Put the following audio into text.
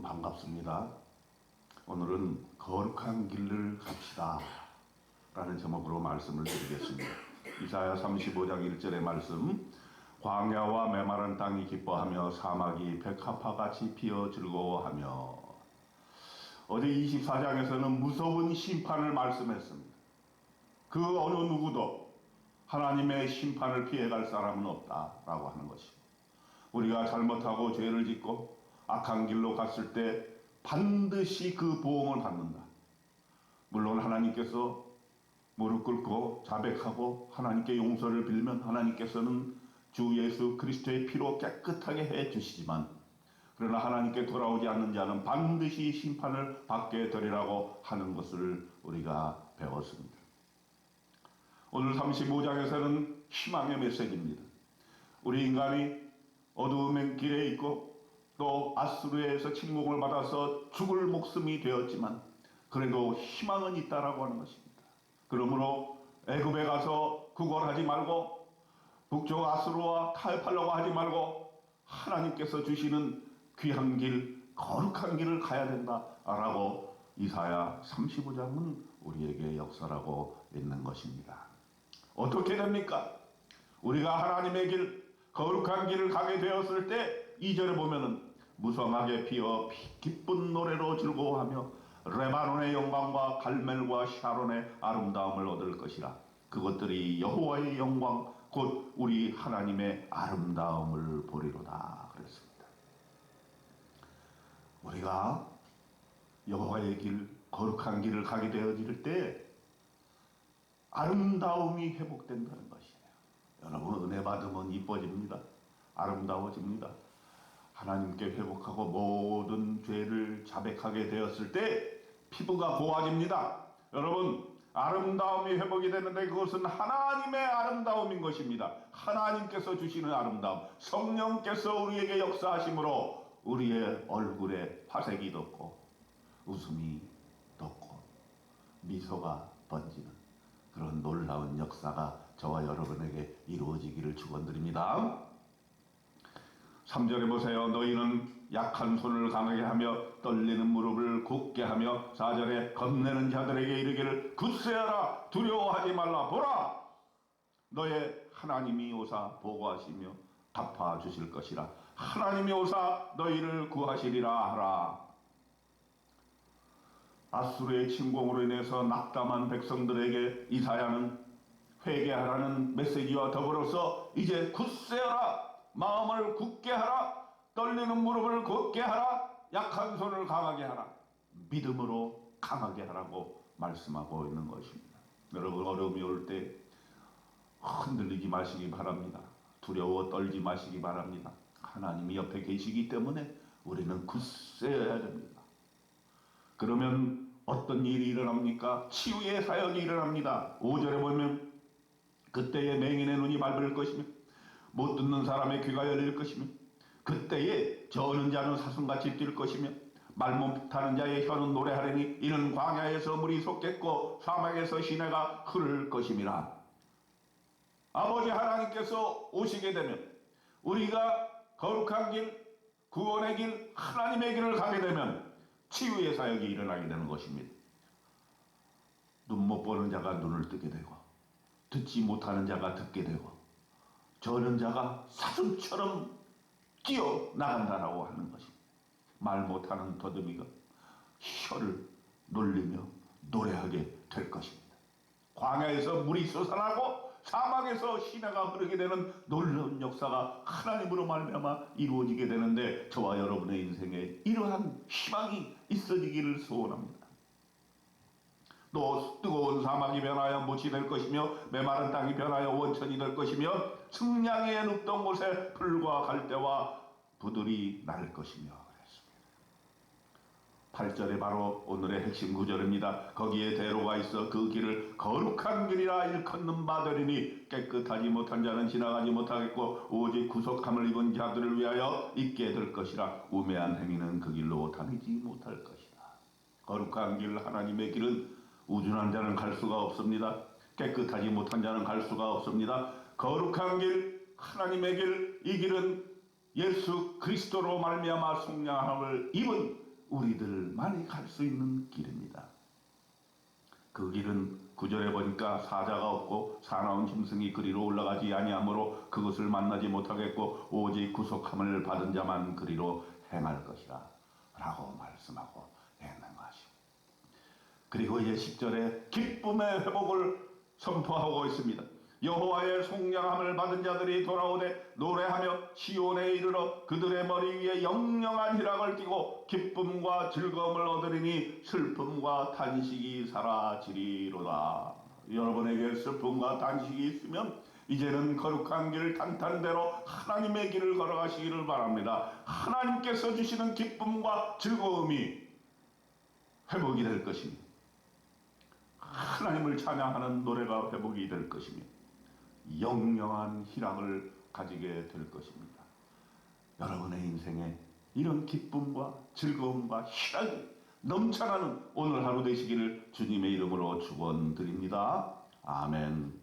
여러분 반갑습니다. 오늘은 거룩한 길을 갑시다 라는 제목으로 말씀을 드리겠습니다. 이사야 35장 1절의 말씀, 광야와 메마른 땅이 기뻐하며 사막이 백합화같이 피어 즐거워하며. 어제 24장에서는 무서운 심판을 말씀했습니다. 그 어느 누구도 하나님의 심판을 피해갈 사람은 없다라고 하는 것이고, 우리가 잘못하고 죄를 짓고 악한 길로 갔을 때 반드시 그 보응을 받는다. 물론 하나님께서 무릎 꿇고 자백하고 하나님께 용서를 빌면 하나님께서는 주 예수 그리스도의 피로 깨끗하게 해 주시지만, 그러나 하나님께 돌아오지 않는 자는 반드시 심판을 받게 되리라고 하는 것을 우리가 배웠습니다. 오늘 35장에서는 희망의 메시지입니다. 우리 인간이 어두움의 길에 있고 또 아수르에서 침공을 받아서 죽을 목숨이 되었지만 그래도 희망은 있다라고 하는 것입니다. 그러므로 애굽에 가서 구걸하지 말고 북쪽 아수르와 타협하려고 하지 말고 하나님께서 주시는 귀한 길, 거룩한 길을 가야 된다라고 이사야 35장은 우리에게 역설하고 있는 것입니다. 어떻게 됩니까? 우리가 하나님의 길, 거룩한 길을 가게 되었을 때 2절에 보면은 무성하게 피어 기쁜 노래로 즐거워하며 레바논의 영광과 갈멜과 샤론의 아름다움을 얻을 것이라. 그것들이 여호와의 영광 곧 우리 하나님의 아름다움을 보리로다 그랬습니다. 우리가 여호와의 길, 거룩한 길을 가게 되어질 때 아름다움이 회복된다는 것이에요. 여러분, 은혜 받으면 이뻐집니다. 아름다워집니다. 하나님께 회복하고 모든 죄를 자백하게 되었을 때 피부가 고와집니다. 여러분, 아름다움이 회복이 되는데 그것은 하나님의 아름다움인 것입니다. 하나님께서 주시는 아름다움, 성령께서 우리에게 역사하심으로 우리의 얼굴에 화색이 돋고 웃음이 돋고 미소가 번지는 그런 놀라운 역사가 저와 여러분에게 이루어지기를 축원드립니다. 3절에 보세요. 너희는 약한 손을 강하게 하며 떨리는 무릎을 굳게 하며. 4절에 겁내는 자들에게 이르기를 굳세하라, 두려워하지 말라. 보라, 너의 하나님이 오사 보고하시며 갚아주실 것이라. 하나님이 오사 너희를 구하시리라 하라. 아수르의 침공으로 인해서 낙담한 백성들에게 이사야는 회개하라는 메시지와 더불어서 이제 굳세하라, 마음을 굳게 하라, 떨리는 무릎을 굳게 하라, 약한 손을 강하게 하라, 믿음으로 강하게 하라고 말씀하고 있는 것입니다. 여러분, 어려움이 올 때 흔들리지 마시기 바랍니다. 두려워 떨지 마시기 바랍니다. 하나님이 옆에 계시기 때문에 우리는 굳세어야 됩니다. 그러면 어떤 일이 일어납니까? 치유의 사역이 일어납니다. 5절에 보면 그때에 맹인의 눈이 맑을 것이며 못 듣는 사람의 귀가 열릴 것이며 그때에 저는 자는 사슴같이 뛸 것이며 말 못하는 자의 혀는 노래하려니 이는 광야에서 물이 솟겠고 사막에서 시내가 흐를 것임이라. 아버지 하나님께서 오시게 되면, 우리가 거룩한 길, 구원의 길, 하나님의 길을 가게 되면 치유의 사역이 일어나게 되는 것입니다. 눈 못 보는 자가 눈을 뜨게 되고 듣지 못하는 자가 듣게 되고 저는 자가 사슴처럼 뛰어나간다라고 하는 것입니다. 말 못하는 더듬이가 혀를 놀리며 노래하게 될 것입니다. 광야에서 물이 솟아나고 사막에서 시내가 흐르게 되는 놀라운 역사가 하나님으로 말미암아 이루어지게 되는데, 저와 여러분의 인생에 이러한 희망이 있어지기를 소원합니다. 또 뜨거운 사막이 변하여 못이 될 것이며 메마른 땅이 변하여 원천이 될 것이며 승냥이에 눕던 곳에 풀과 갈대와 부들이 날 것이며 그랬습니다. 8절에 바로 오늘의 핵심 구절입니다. 거기에 대로가 있어 그 길을 거룩한 길이라 일컫는 바 되리니 깨끗하지 못한 자는 지나가지 못하겠고 오직 구속함을 입은 자들을 위하여 있게 될 것이라. 우매한 행위는 그 길로 다니지 못할 것이다. 거룩한 길, 하나님의 길은 우준한 자는 갈 수가 없습니다. 깨끗하지 못한 자는 갈 수가 없습니다. 거룩한 길, 하나님의 길, 이 길은 예수 그리스도로 말미암아 속량함을 입은 우리들만이 갈 수 있는 길입니다. 그 길은 9절에 보니까 사자가 없고 사나운 짐승이 그리로 올라가지 아니하므로 그것을 만나지 못하겠고 오직 구속함을 받은 자만 그리로 행할 것이라 라고 말씀하고 있는 것입니다. 그리고 이제 10절에 기쁨의 회복을 선포하고 있습니다. 여호와의 속량함을 받은 자들이 돌아오되 노래하며 시온에 이르러 그들의 머리 위에 영영한 희락을 띠고 기쁨과 즐거움을 얻으리니 슬픔과 탄식이 사라지리로다. 여러분에게 슬픔과 탄식이 있으면 이제는 거룩한 길 탄탄대로 하나님의 길을 걸어가시기를 바랍니다. 하나님께서 주시는 기쁨과 즐거움이 회복이 될 것입니다. 하나님을 찬양하는 노래가 회복이 될 것이며 영영한 희락을 가지게 될 것입니다. 여러분의 인생에 이런 기쁨과 즐거움과 희락이 넘쳐나는 오늘 하루 되시기를 주님의 이름으로 축원드립니다. 아멘.